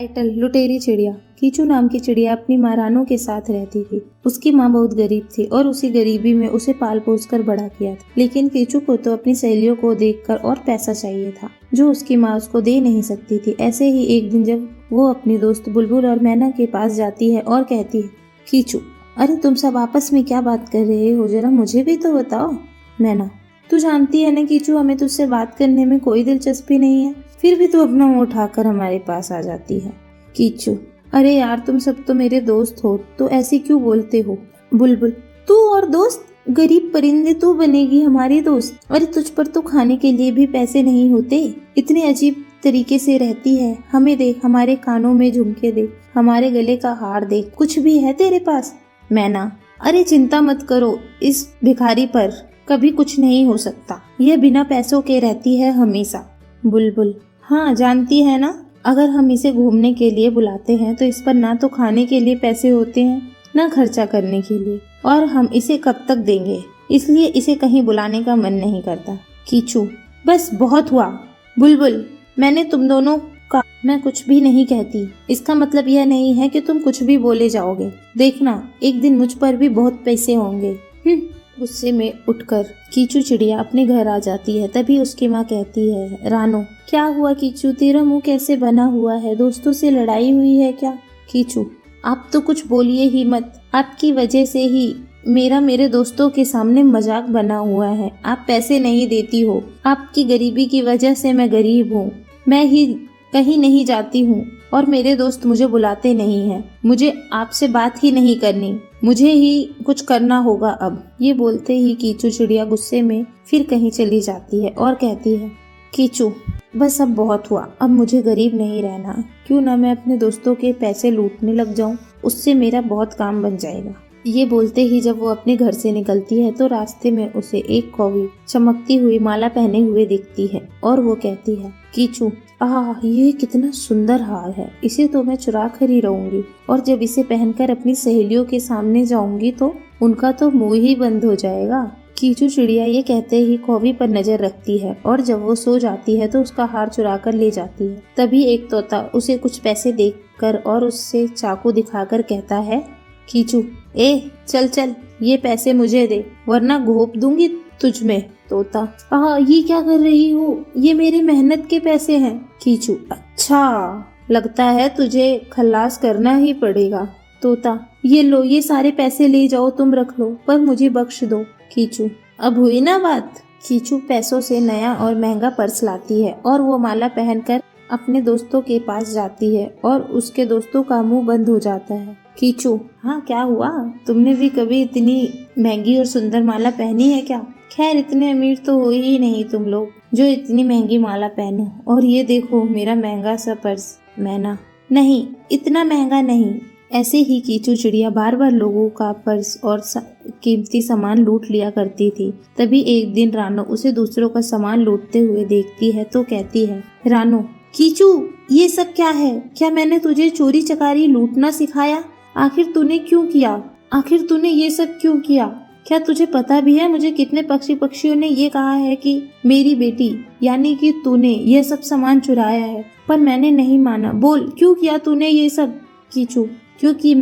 Title लुटेरी चिड़िया। कीचू नाम की चिड़िया अपनी माँ रानो के साथ रहती थी। उसकी माँ बहुत गरीब थी और उसी गरीबी में उसे पाल पोस कर बड़ा किया था। लेकिन कीचू को तो अपनी सहेलियों को देखकर और पैसा चाहिए था जो उसकी माँ उसको दे नहीं सकती थी। ऐसे ही एक दिन जब वो अपनी दोस्त बुलबुल और मैना के पास जाती है और कहती है, कीचू, अरे तुम सब आपस में क्या बात कर रहे हो, जरा मुझे भी तो बताओ। मैना, तू जानती है ना कीचू, हमें तुझसे बात करने में कोई दिलचस्पी नहीं है, फिर भी तू अपना मुंह उठाकर हमारे पास आ जाती है। कीचू, अरे यार तुम सब तो मेरे दोस्त हो तो ऐसे क्यों बोलते हो। बुलबुल, तू और दोस्त, गरीब परिंदे तू बनेगी हमारी दोस्त। अरे तुझ पर तो खाने के लिए भी पैसे नहीं होते, इतने अजीब तरीके से रहती है। हमें देख, हमारे कानों में झुमके देख, हमारे गले का हार देख, कुछ भी है तेरे पास। मैना, अरे चिंता मत करो, इस भिखारी पर कभी कुछ नहीं हो सकता, यह बिना पैसों के रहती है हमेशा। बुलबुल, हाँ जानती है ना, अगर हम इसे घूमने के लिए बुलाते हैं तो इस पर ना तो खाने के लिए पैसे होते हैं ना खर्चा करने के लिए, और हम इसे कब तक देंगे, इसलिए इसे कहीं बुलाने का मन नहीं करता। कीचू, बस बहुत हुआ। बुलबुल, मैंने तुम दोनों का मैं कुछ भी नहीं कहती, इसका मतलब यह नहीं है कि तुम कुछ भी बोले जाओगे। देखना एक दिन मुझ पर भी बहुत पैसे होंगे। गुस्से में उठकर कीचू चिड़िया अपने घर आ जाती है। तभी उसकी माँ कहती है, रानो, क्या हुआ कीचू, तेरा मुंह कैसे बना हुआ है, दोस्तों से लड़ाई हुई है क्या। कीचू, आप तो कुछ बोलिए ही मत, आपकी वजह से ही मेरे दोस्तों के सामने मजाक बना हुआ है। आप पैसे नहीं देती हो, आपकी गरीबी की वजह से मैं गरीब हूँ, मैं ही कहीं नहीं जाती हूँ और मेरे दोस्त मुझे बुलाते नहीं हैं। मुझे आपसे बात ही नहीं करनी, मुझे ही कुछ करना होगा अब। ये बोलते ही कीचू चिड़िया गुस्से में फिर कहीं चली जाती है और कहती है, कीचू, बस अब बहुत हुआ, अब मुझे गरीब नहीं रहना। क्यों ना मैं अपने दोस्तों के पैसे लूटने लग जाऊं, उससे मेरा बहुत काम बन जाएगा। ये बोलते ही जब वो अपने घर से निकलती है तो रास्ते में उसे एक कौवी चमकती हुई माला पहने हुए दिखती है और वो कहती है, कीचू, ये कितना सुंदर हार है, इसे तो मैं चुरा कर ही रहूंगी, और जब इसे पहनकर अपनी सहेलियों के सामने जाऊंगी तो उनका तो मुंह ही बंद हो जाएगा। कीचू चिड़िया ये कहते ही कौवी पर नजर रखती है और जब वो सो जाती है तो उसका हार चुरा कर ले जाती है। तभी एक तोता उसे कुछ पैसे देकर और उससे चाकू दिखाकर कहता है, कीचू, चल चल, ये पैसे मुझे दे वरना घोंप दूंगी तुझ में। तोता, ये क्या कर रही हो, ये मेरे मेहनत के पैसे हैं। कीचू, अच्छा, लगता है तुझे खल्लास करना ही पड़ेगा। तोता, ये लो, ये सारे पैसे ले जाओ, तुम रख लो, पर मुझे बख्श दो। कीचू, अब हुई ना बात। कीचू पैसों से नया और महंगा पर्स लाती है और वो माला पहनकर अपने दोस्तों के पास जाती है और उसके दोस्तों का मुंह बंद हो जाता है। कीचू, हाँ क्या हुआ, तुमने भी कभी इतनी महंगी और सुंदर माला पहनी है क्या। खैर इतने अमीर तो हो ही नहीं तुम लोग जो इतनी महंगी माला पहनो, और ये देखो मेरा महंगा सा पर्स। मैना, नहीं, इतना महंगा नहीं। ऐसे ही कीचू चिड़िया बार बार लोगों का पर्स और कीमती सामान लूट लिया करती थी। तभी एक दिन रानो उसे दूसरों का सामान लूटते हुए देखती है तो कहती है, रानो, कीचू, ये सब क्या है, क्या मैंने तुझे चोरी चकारी लूटना सिखाया, आखिर तूने क्यों किया, आखिर तूने ये सब क्यों किया। क्या तुझे पता भी है मुझे कितने पक्षियों ने ये कहा है कि मेरी बेटी यानी कि तूने ये सब सामान चुराया है, पर मैंने नहीं माना। बोल क्यों किया तूने ये सब। कीचू, क्योंकि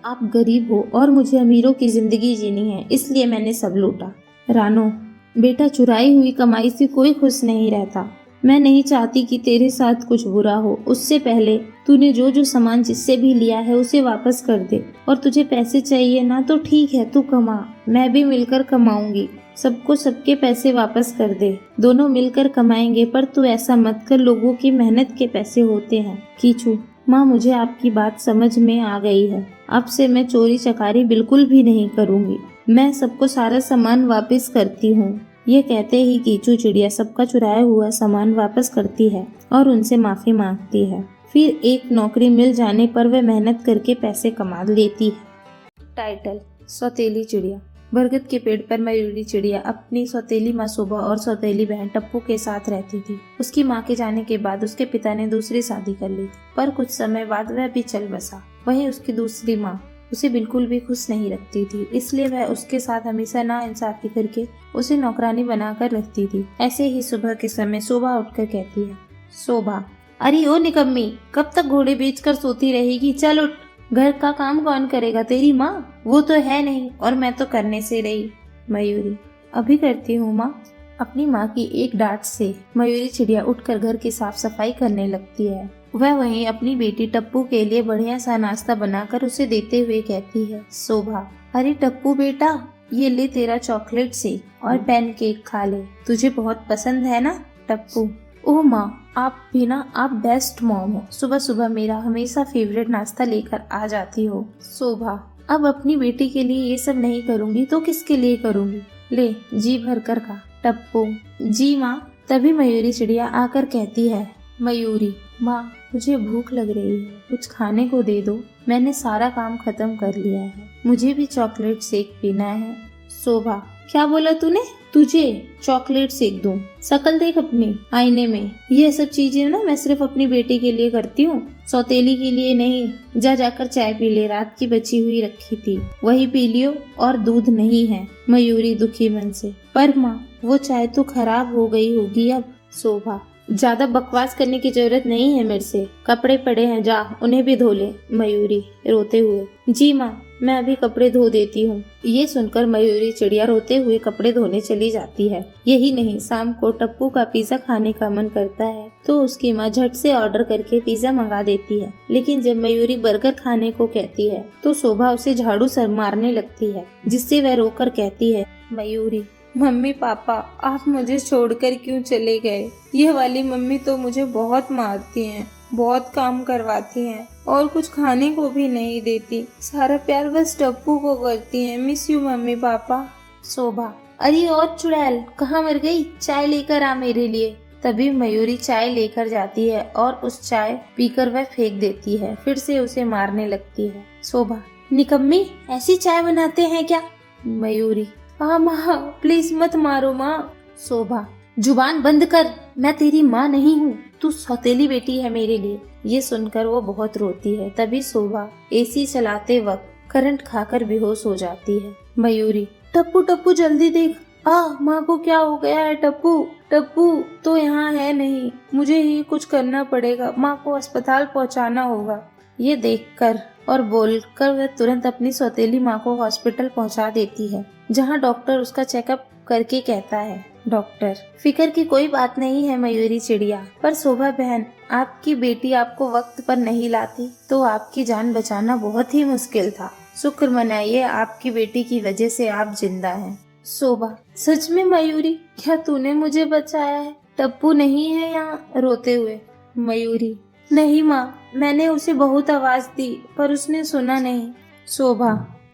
आप गरीब हो और मुझे अमीरों की जिंदगी जीनी है, इसलिए मैंने सब लूटा। रानो, बेटा, चुराई हुई कमाई से कोई खुश नहीं रहता, मैं नहीं चाहती कि तेरे साथ कुछ बुरा हो। उससे पहले तूने जो सामान जिससे भी लिया है उसे वापस कर दे, और तुझे पैसे चाहिए ना तो ठीक है, तू कमा, मैं भी मिलकर कमाऊंगी, सबको सबके पैसे वापस कर दे, दोनों मिलकर कमाएंगे, पर तू ऐसा मत कर, लोगों की मेहनत के पैसे होते हैं। कीचू, माँ, मुझे आपकी बात समझ में आ गई है, अब से मैं चोरी चकारी बिल्कुल भी नहीं करूँगी, मैं सबको सारा सामान वापस करती हूँ। ये कहते ही कीचू चिड़िया सबका चुराया हुआ सामान वापस करती है और उनसे माफी मांगती है। फिर एक नौकरी मिल जाने पर वह मेहनत करके पैसे कमा लेती है। टाइटल, सौतेली चिड़िया। बरगद के पेड़ पर मयूरी चिड़िया अपनी सौतेली माँ सुबह और सौतेली बहन टप्पू के साथ रहती थी। उसकी माँ के जाने के बाद उसके पिता ने दूसरी शादी कर ली, पर कुछ समय बाद वह भी चल बसा। वहीं उसकी दूसरी माँ उसे बिल्कुल भी खुश नहीं रखती थी, इसलिए वह उसके साथ हमेशा नाइंसाफी करके उसे नौकरानी बनाकर रखती थी। ऐसे ही सुबह के समय शोभा उठकर कहती है, शोभा, अरे ओ निकम्मी, कब तक घोड़े बेचकर सोती रहेगी? चल उठ। घर का काम कौन करेगा? तेरी माँ? वो तो है नहीं, और मैं तो करने से रही। मयूरी, अभी करती हूँ माँ। अपनी माँ की एक डांट से मयूरी चिड़िया उठकर घर की साफ सफाई करने लगती है। वह वहीं अपनी बेटी टप्पू के लिए बढ़िया सा नाश्ता बनाकर उसे देते हुए कहती है, शोभा, अरे टप्पू बेटा, ये ले तेरा चॉकलेट शेक और पैनकेक खा ले, तुझे बहुत पसंद है ना? टप्पू, ओह माँ, आप भी ना, आप बेस्ट मॉम हो, सुबह सुबह मेरा हमेशा फेवरेट नाश्ता लेकर आ जाती हो। शोभा, अब अपनी बेटी के लिए ये सब नहीं करूँगी तो किसके लिए करूँगी? ले जी भर कर खा। टप्पू, जी माँ। तभी मयूरी चिड़िया आकर कहती है, मयूरी माँ, मुझे भूख लग रही है, कुछ खाने को दे दो, मैंने सारा काम खत्म कर लिया है, मुझे भी चॉकलेट शेक पीना है। शोभा, क्या बोला तूने? तुझे चॉकलेट शेक दूं? शकल देख अपनी आईने में। ये सब चीजें ना मैं सिर्फ अपनी बेटी के लिए करती हूँ, सौतेली के लिए नहीं। जा जाकर चाय पी ले, रात की बची हुई रखी थी, वही पी लियो, और दूध नहीं है। मयूरी दुखी मन से, पर माँ, वो चाय तो खराब हो गई होगी अब। शोभा, ज्यादा बकवास करने की जरूरत नहीं है मेरे से, कपड़े पड़े हैं, जा उन्हें भी धो ले। मयूरी रोते हुए, जी माँ, मैं अभी कपड़े धो देती हूँ। ये सुनकर मयूरी चिड़िया रोते हुए कपड़े धोने चली जाती है। यही नहीं, शाम को टप्पू का पिज्जा खाने का मन करता है तो उसकी माँ झट से ऑर्डर करके पिज्जा मंगा देती है। लेकिन जब मयूरी बर्गर खाने को कहती है तो शोभा उसे झाड़ू से मारने लगती है, जिससे वह रोकर कहती है, मयूरी, मम्मी पापा, आप मुझे छोड़कर क्यों चले गए? यह वाली मम्मी तो मुझे बहुत मारती हैं, बहुत काम करवाती हैं और कुछ खाने को भी नहीं देती। सारा प्यार बस टप्पू को करती हैं। Miss you mummy papa. शोभा, अरे और चुड़ैल, कहाँ मर गई? चाय लेकर आ मेरे लिए। तभी मयूरी चाय लेकर जाती है और उस चाय पीकर वह फेंक देती है, फिर से उसे मारने लगती है। शोभा, निकम्मी, ऐसी चाय बनाते हैं क्या? मयूरी, हाँ माँ, प्लीज मत मारो माँ। शोभा, जुबान बंद कर, मैं तेरी माँ नहीं हूँ, तू सौतेली बेटी है मेरे लिए। ये सुनकर वो बहुत रोती है। तभी शोभा एसी चलाते वक्त करंट खाकर बेहोश हो जाती है। मयूरी, टप्पू टप्पू जल्दी देख, माँ को क्या हो गया है? टप्पू टप्पू तो यहाँ है नहीं, मुझे ही कुछ करना पड़ेगा, माँ को अस्पताल पहुँचाना होगा। ये देखकर और बोलकर वह तुरंत अपनी सौतेली माँ को हॉस्पिटल पहुँचा देती है, जहाँ डॉक्टर उसका चेकअप करके कहता है, डॉक्टर, फिक्र की कोई बात नहीं है मयूरी चिड़िया, पर शोभा बहन, आपकी बेटी आपको वक्त पर नहीं लाती तो आपकी जान बचाना बहुत ही मुश्किल था। शुक्र मनाइए, आपकी बेटी की वजह से आप जिंदा हैं। शोभा, सच में मयूरी, क्या तूने मुझे बचाया है? टप्पू नहीं है यहाँ? रोते हुए मयूरी, नहीं माँ, मैंने उसे बहुत आवाज दी पर उसने सुना नहीं। शोभा,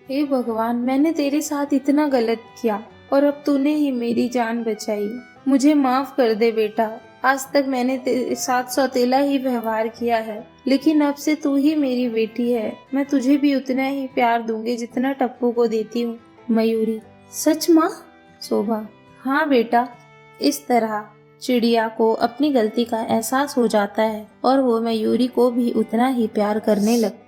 हे भगवान, मैंने तेरे साथ इतना गलत किया और अब तूने ही मेरी जान बचाई, मुझे माफ कर दे बेटा। आज तक मैंने तेरे साथ सौतेला ही व्यवहार किया है, लेकिन अब से तू ही मेरी बेटी है, मैं तुझे भी उतना ही प्यार दूंगी जितना टप्पू को देती हूँ। मयूरी, सच माँ? शोभा, हाँ बेटा। इस तरह चिड़िया को अपनी गलती का एहसास हो जाता है और वो मयूरी को भी उतना ही प्यार करने लगती